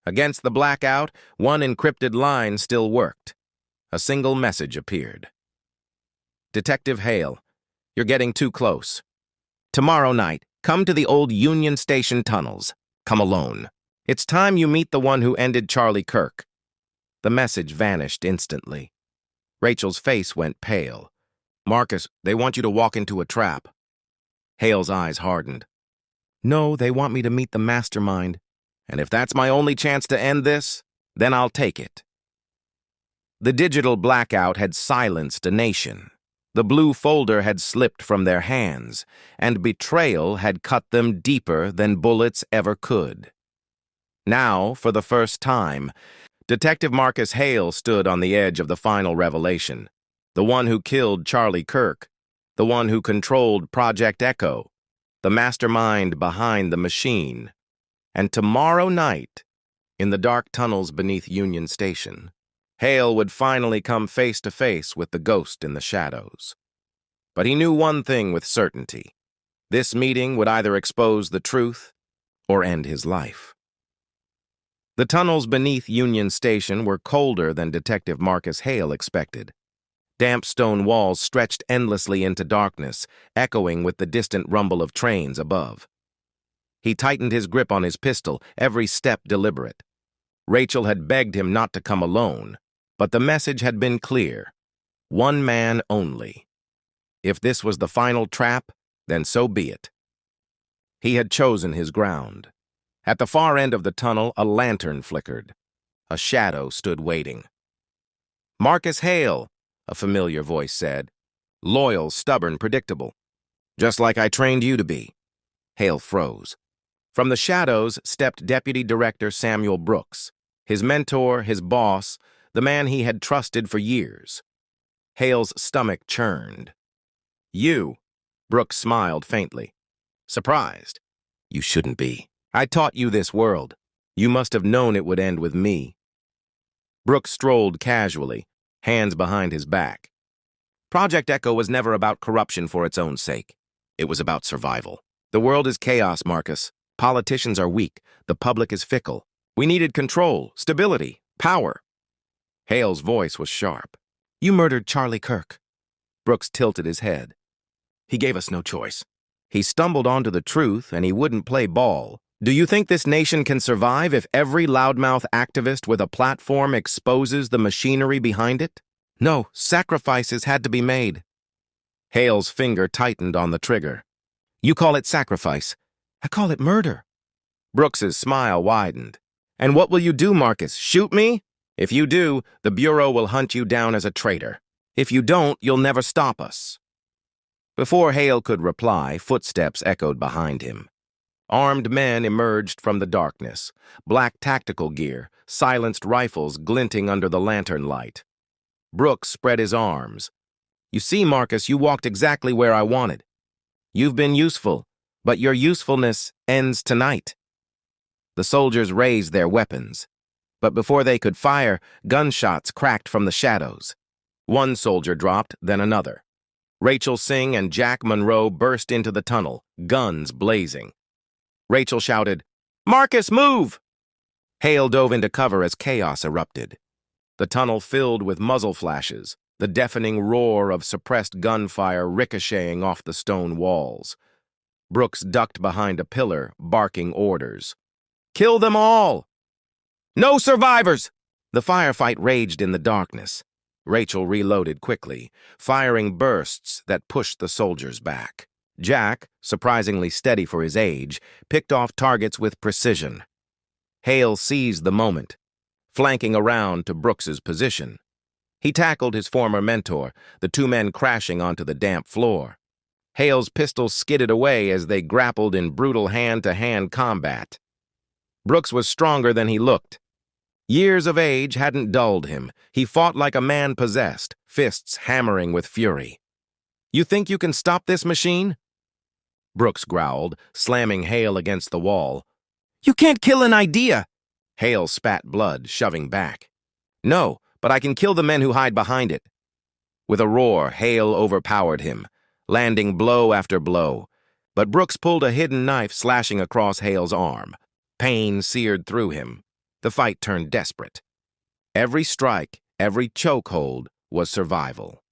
Against the blackout, one encrypted line still worked. A single message appeared. "Detective Hale, you're getting too close. Tomorrow night, come to the old Union Station tunnels. Come alone. It's time you meet the one who ended Charlie Kirk." The message vanished instantly. Rachel's face went pale. "Marcus, they want you to walk into a trap." Hale's eyes hardened. "No, they want me to meet the mastermind. And if that's my only chance to end this, then I'll take it." The digital blackout had silenced a nation. The blue folder had slipped from their hands, and betrayal had cut them deeper than bullets ever could. Now, for the first time, Detective Marcus Hale stood on the edge of the final revelation. The one who killed Charlie Kirk, the one who controlled Project Echo, the mastermind behind the machine. And tomorrow night, in the dark tunnels beneath Union Station, Hale would finally come face to face with the ghost in the shadows. But he knew one thing with certainty. This meeting would either expose the truth or end his life. The tunnels beneath Union Station were colder than Detective Marcus Hale expected. Damp stone walls stretched endlessly into darkness, echoing with the distant rumble of trains above. He tightened his grip on his pistol, every step deliberate. Rachel had begged him not to come alone, but the message had been clear. One man only. If this was the final trap, then so be it. He had chosen his ground. At the far end of the tunnel, a lantern flickered. A shadow stood waiting. "Marcus Hale," a familiar voice said. Loyal, stubborn, predictable. "Just like I trained you to be." Hale froze. From the shadows stepped Deputy Director Samuel Brooks, his mentor, his boss, the man he had trusted for years. Hale's stomach churned. "You," Brooks smiled faintly. "Surprised?" "You shouldn't be. I taught you this world. You must have known it would end with me." Brooks strolled casually, hands behind his back. Project Echo was never about corruption for its own sake. It was about survival. The world is chaos, Marcus. Politicians are weak. The public is fickle. We needed control, stability, power. Hale's voice was sharp. "You murdered Charlie Kirk." Brooks tilted his head. "He gave us no choice. He stumbled onto the truth, and he wouldn't play ball. Do you think this nation can survive if every loudmouth activist with a platform exposes the machinery behind it? No, sacrifices had to be made." Hale's finger tightened on the trigger. "You call it sacrifice. I call it murder." Brooks's smile widened. "And what will you do, Marcus? Shoot me? If you do, the Bureau will hunt you down as a traitor. If you don't, you'll never stop us." Before Hale could reply, footsteps echoed behind him. Armed men emerged from the darkness, black tactical gear, silenced rifles glinting under the lantern light. Brooks spread his arms. "You see, Marcus, you walked exactly where I wanted. You've been useful, but your usefulness ends tonight." The soldiers raised their weapons, but before they could fire, gunshots cracked from the shadows. One soldier dropped, then another. Rachel Singh and Jack Monroe burst into the tunnel, guns blazing. Rachel shouted, "Marcus, move!" Hale dove into cover as chaos erupted. The tunnel filled with muzzle flashes, the deafening roar of suppressed gunfire ricocheting off the stone walls. Brooks ducked behind a pillar, barking orders. "Kill them all! No survivors!" The firefight raged in the darkness. Rachel reloaded quickly, firing bursts that pushed the soldiers back. Jack, surprisingly steady for his age, picked off targets with precision. Hale seized the moment, flanking around to Brooks's position. He tackled his former mentor, the two men crashing onto the damp floor. Hale's pistol skidded away as they grappled in brutal hand-to-hand combat. Brooks was stronger than he looked. Years of age hadn't dulled him. He fought like a man possessed, fists hammering with fury. "You think you can stop this machine?" Brooks growled, slamming Hale against the wall. "You can't kill an idea!" Hale spat blood, shoving back. "No, but I can kill the men who hide behind it." With a roar, Hale overpowered him, landing blow after blow. But Brooks pulled a hidden knife, slashing across Hale's arm. Pain seared through him. The fight turned desperate. Every strike, every chokehold was survival.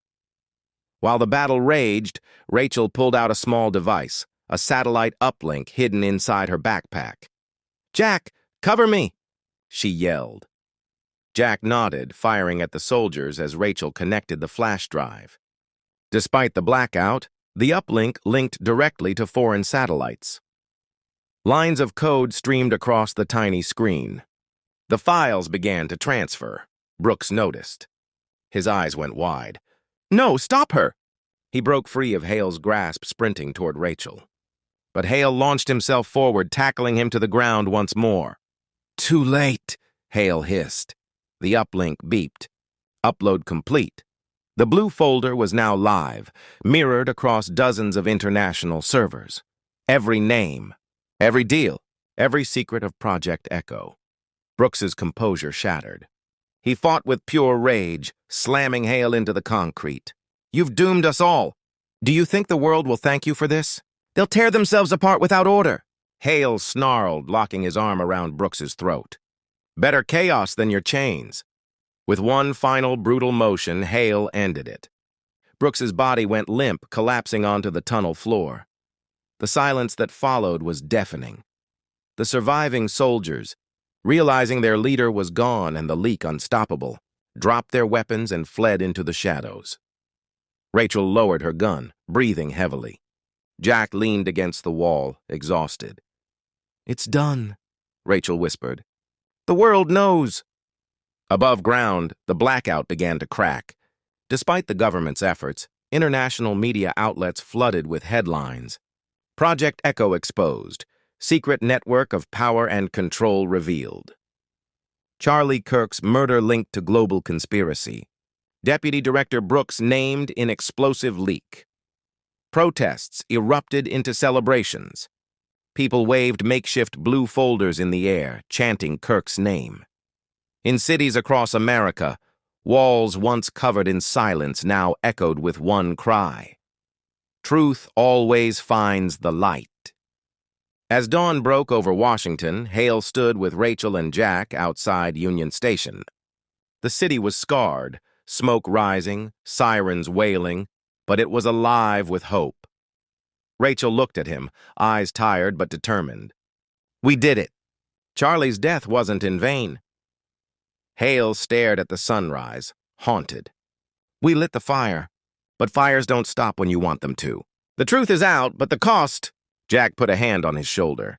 While the battle raged, Rachel pulled out a small device, a satellite uplink hidden inside her backpack. "Jack, cover me!" she yelled. Jack nodded, firing at the soldiers as Rachel connected the flash drive. Despite the blackout, the uplink linked directly to foreign satellites. Lines of code streamed across the tiny screen. The files began to transfer. Brooks noticed. His eyes went wide. "No, stop her!" He broke free of Hale's grasp, sprinting toward Rachel. But Hale launched himself forward, tackling him to the ground once more. "Too late," Hale hissed. The uplink beeped. Upload complete. The blue folder was now live, mirrored across dozens of international servers. Every name, every deal, every secret of Project Echo. Brooks's composure shattered. He fought with pure rage, slamming Hale into the concrete. "You've doomed us all. Do you think the world will thank you for this? They'll tear themselves apart without order." Hale snarled, locking his arm around Brooks's throat. "Better chaos than your chains." With one final brutal motion, Hale ended it. Brooks's body went limp, collapsing onto the tunnel floor. The silence that followed was deafening. The surviving soldiers, realizing their leader was gone and the leak unstoppable, dropped their weapons and fled into the shadows. Rachel lowered her gun, breathing heavily. Jack leaned against the wall, exhausted. "It's done," Rachel whispered. "The world knows." Above ground, the blackout began to crack. Despite the government's efforts, international media outlets flooded with headlines. Project Echo exposed. Secret network of power and control revealed. Charlie Kirk's murder linked to global conspiracy. Deputy Director Brooks named in explosive leak. Protests erupted into celebrations. People waved makeshift blue folders in the air, chanting Kirk's name. In cities across America, walls once covered in silence now echoed with one cry. Truth always finds the light. As dawn broke over Washington, Hale stood with Rachel and Jack outside Union Station. The city was scarred, smoke rising, sirens wailing, but it was alive with hope. Rachel looked at him, eyes tired but determined. "We did it. Charlie's death wasn't in vain." Hale stared at the sunrise, haunted. "We lit the fire, but fires don't stop when you want them to. The truth is out, but the cost—" Jack put a hand on his shoulder.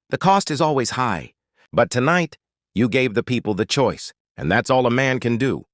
"The cost is always high, but tonight you gave the people the choice, and that's all a man can do.